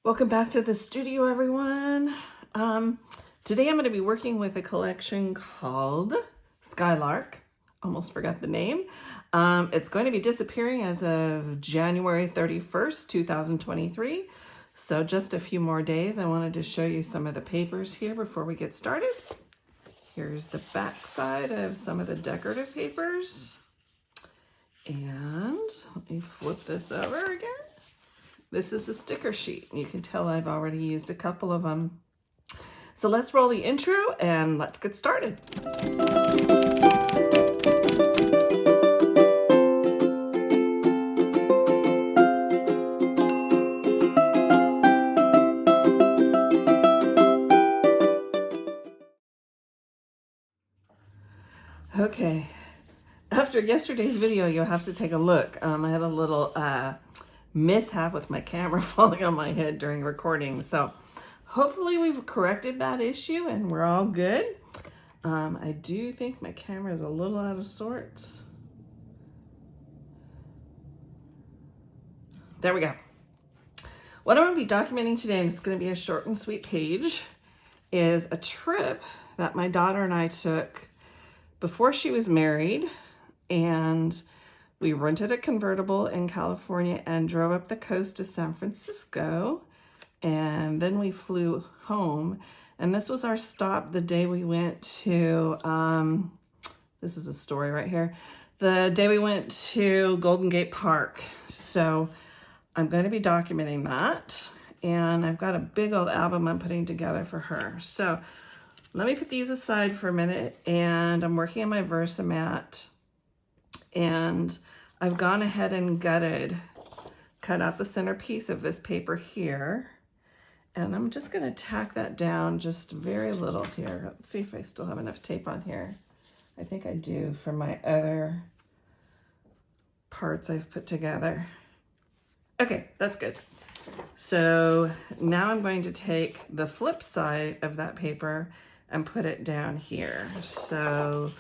Welcome back to the studio, everyone. Today I'm going to be working with a collection called Skylark. Almost forgot the name. It's going to be disappearing as of January 31st, 2023. So just a few more days. I wanted to show you some of the papers here before we get started. Here's the back side of some of the decorative papers. And let me flip this over again. This is a sticker sheet. You can tell I've already used a couple of them. So let's roll the intro and let's get started. Okay, after yesterday's video, you'll have to take a look. I had a little mishap with my camera falling on my head during recording. So hopefully we've corrected that issue and we're all good. I do think my camera is a little out of sorts. There we go. What I'm going to be documenting today, and it's going to be a short and sweet page, is a trip that my daughter and I took before she was married, and we rented a convertible in California and drove up the coast to San Francisco, and then we flew home. And this was our stop the day we went to, this is a story right here, the day we went to Golden Gate Park. So I'm going to be documenting that, and I've got a big old album I'm putting together for her. So let me put these aside for a minute, and I'm working on my Versamat, and I've gone ahead and cut out the centerpiece of this paper here, and I'm just going to tack that down just very little here. Let's see if I still have enough tape on here. I think I do for my other parts I've put together. Okay, that's good. So now I'm going to take the flip side of that paper and put it down here. So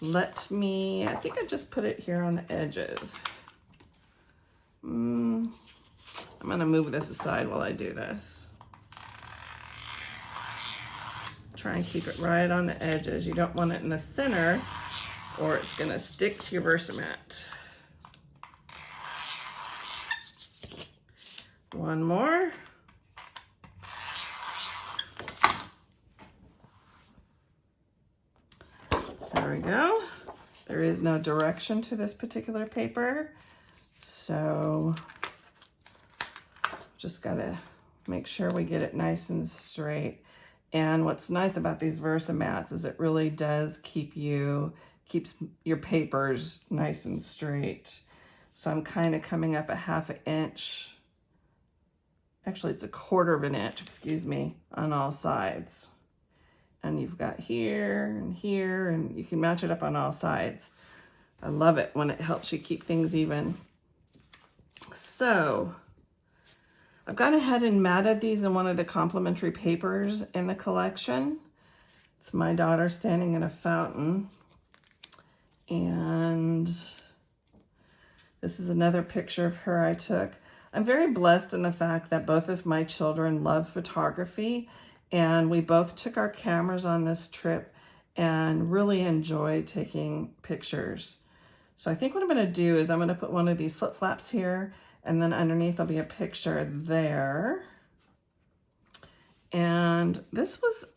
I think I just put it here on the edges. I'm gonna move this aside while I do this. Try and keep it right on the edges. You don't want it in the center or it's gonna stick to your Versamat. One more. There we go. There is no direction to this particular paper, so just gotta make sure we get it nice and straight. And what's nice about these Versamats is it really does keeps your papers nice and straight. So I'm kind of coming up a ½ an inch. Actually, it's a ½ of an inch, excuse me, on all sides. And you've got here, and you can match it up on all sides. I love it when it helps you keep things even. So I've gone ahead and matted these in one of the complimentary papers in the collection. It's my daughter standing in a fountain. And this is another picture of her I took. I'm very blessed in the fact that both of my children love photography, and we both took our cameras on this trip and really enjoyed taking pictures. So I think what I'm gonna do is I'm gonna put one of these flip flaps here, and then underneath there'll be a picture there. And this was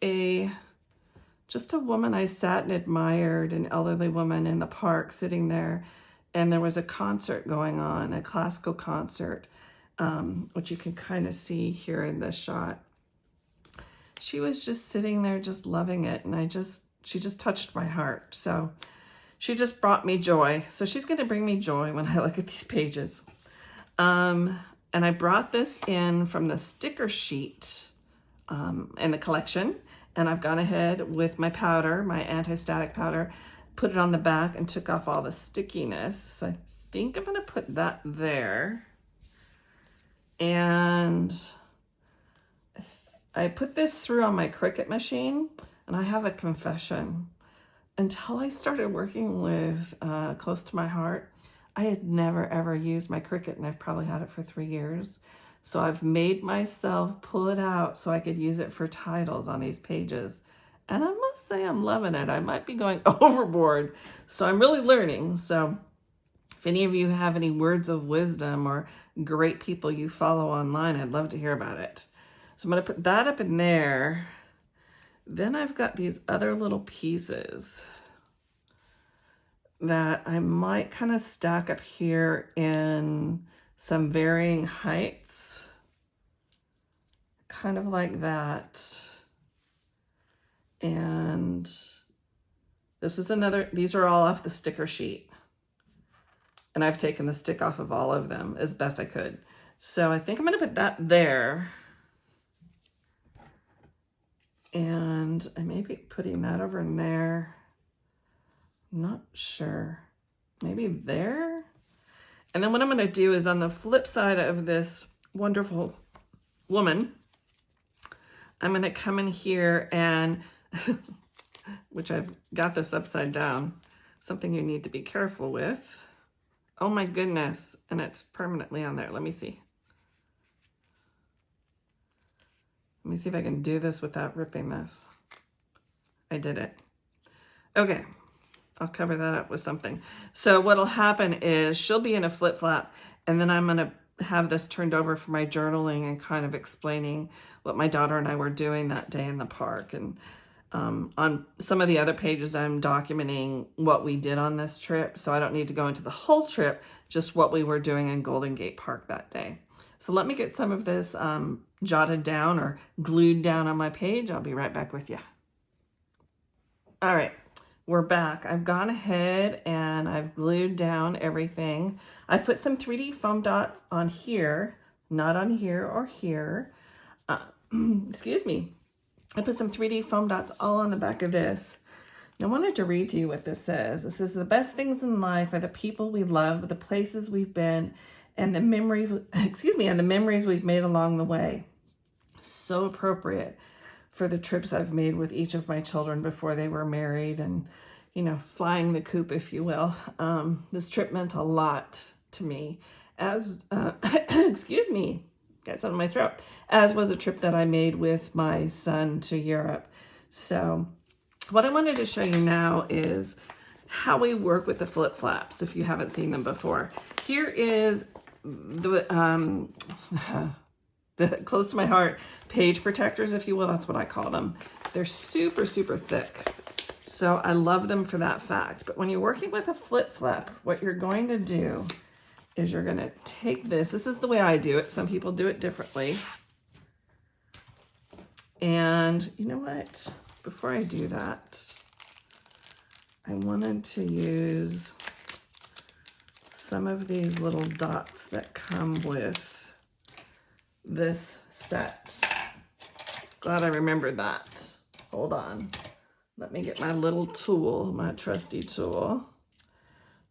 just a woman I sat and admired, an elderly woman in the park sitting there, and there was a concert going on, a classical concert, which you can kind of see here in this shot. She was just sitting there just loving it, and she just touched my heart. So she just brought me joy. So she's going to bring me joy when I look at these pages. And I brought this in from the sticker sheet in the collection, and I've gone ahead with my powder, my anti-static powder, put it on the back and took off all the stickiness. So I think I'm going to put that there. And I put this through on my Cricut machine, and I have a confession. Until I started working with Close to My Heart, I had never ever used my Cricut, and I've probably had it for 3 years. So I've made myself pull it out so I could use it for titles on these pages. And I must say I'm loving it. I might be going overboard. So I'm really learning. So if any of you have any words of wisdom or great people you follow online, I'd love to hear about it. So I'm going to put that up in there. Then I've got these other little pieces that I might kind of stack up here in some varying heights, kind of like that. And this is another, these are all off the sticker sheet. And I've taken the stick off of all of them as best I could. So I think I'm going to put that there. And I may be putting that over in there. I'm not sure. Maybe there? And then what I'm going to do is on the flip side of this wonderful woman, I'm going to come in here and, which I've got this upside down, something you need to be careful with. Oh my goodness. And it's permanently on there. Let me see. Let me see if I can do this without ripping this. I did it. Okay. I'll cover that up with something. So what'll happen is she'll be in a flip flap, and then I'm going to have this turned over for my journaling and kind of explaining what my daughter and I were doing that day in the park. And on some of the other pages, I'm documenting what we did on this trip. So I don't need to go into the whole trip, just what we were doing in Golden Gate Park that day. So let me get some of this jotted down or glued down on my page. I'll be right back with you. All right. We're back. I've gone ahead and I've glued down everything. I put some 3D foam dots on here, not on here or here. Excuse me. I put some 3D foam dots all on the back of this. I wanted to read to you what this says. It says, the best things in life are the people we love, the places we've been, and the memories, and the memories we've made along the way. So appropriate for the trips I've made with each of my children before they were married and, you know, flying the coop, if you will. This trip meant a lot to me, as, excuse me, got something in my throat, as was a trip that I made with my son to Europe. So what I wanted to show you now is how we work with the flip flaps, if you haven't seen them before. Here is the close to my heart page protectors, if you will. That's what I call them. They're super, super thick. So I love them for that fact. But when you're working with a flip flap, what you're going to do is you're going to take this. This is the way I do it. Some people do it differently. And you know what? Before I do that, I wanted to use some of these little dots that come with this set. Glad I remembered that. Hold on. Let me get my little tool, my trusty tool.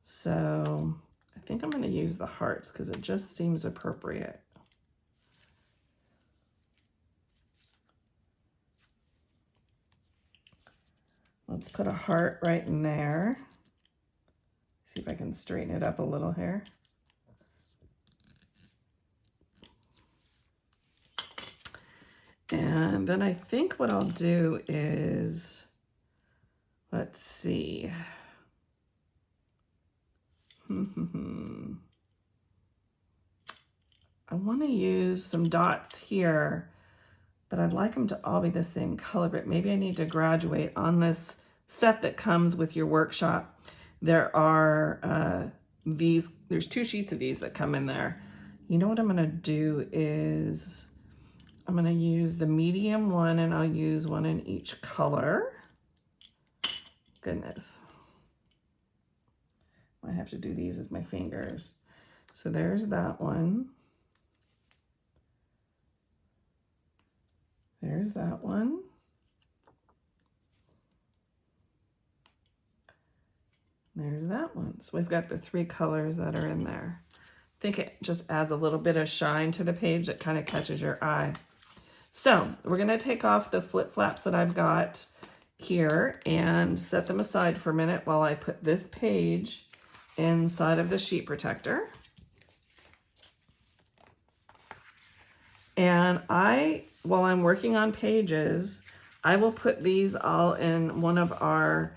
So I think I'm going to use the hearts because it just seems appropriate. Let's put a heart right in there. See if I can straighten it up a little here. And then I think what I'll do is, let's see. I want to use some dots here, but I'd like them to all be the same color, but maybe I need to graduate on this set that comes with your workshop. There are there's 2 sheets of these that come in there. You know what I'm going to do is I'm going to use the medium one, and I'll use one in each color. Goodness. I have to do these with my fingers. So there's that one. There's that one. There's that one. So we've got the 3 colors that are in there. I think it just adds a little bit of shine to the page that kind of catches your eye. So we're going to take off the flip flaps that I've got here and set them aside for a minute while I put this page inside of the sheet protector. And while I'm working on pages, I will put these all in one of our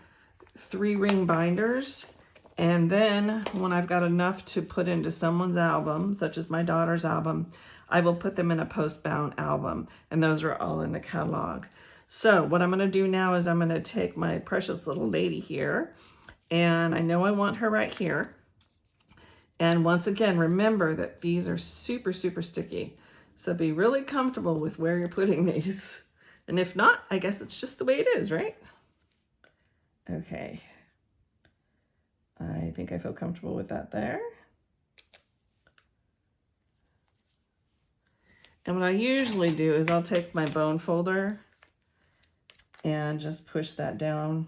3-ring binders. And then when I've got enough to put into someone's album, such as my daughter's album, I will put them in a post-bound album. And those are all in the catalog. So what I'm going to do now is I'm going to take my precious little lady here. And I know I want her right here. And once again, remember that these are super, super sticky. So be really comfortable with where you're putting these. And if not, I guess it's just the way it is, right? Okay. I think I feel comfortable with that there. And what I usually do is I'll take my bone folder and just push that down,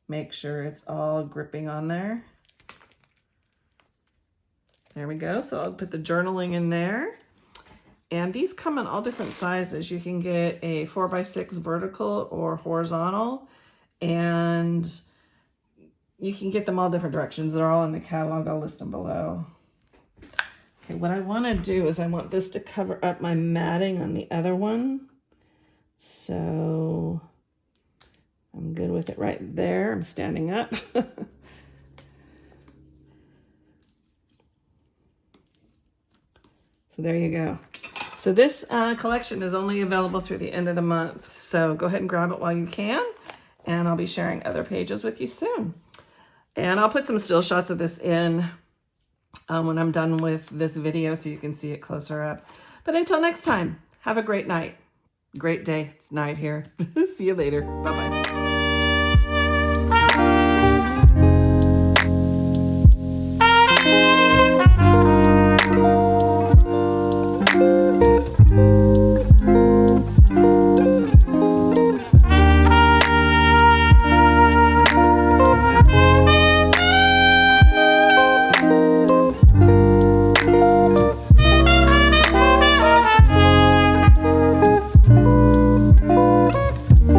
make sure it's all gripping on there. There we go. So I'll put the journaling in there. And these come in all different sizes. You can get a 4x6 vertical or horizontal, and you can get them all different directions. They're all in the catalog. I'll list them below. Okay, what I want to do is I want this to cover up my matting on the other one. So I'm good with it right there. I'm standing up. So there you go. So this collection is only available through the end of the month. So go ahead and grab it while you can. And I'll be sharing other pages with you soon. And I'll put some still shots of this in when I'm done with this video so you can see it closer up. But until next time, have a great night. Great day. It's night here. See you later. Bye-bye.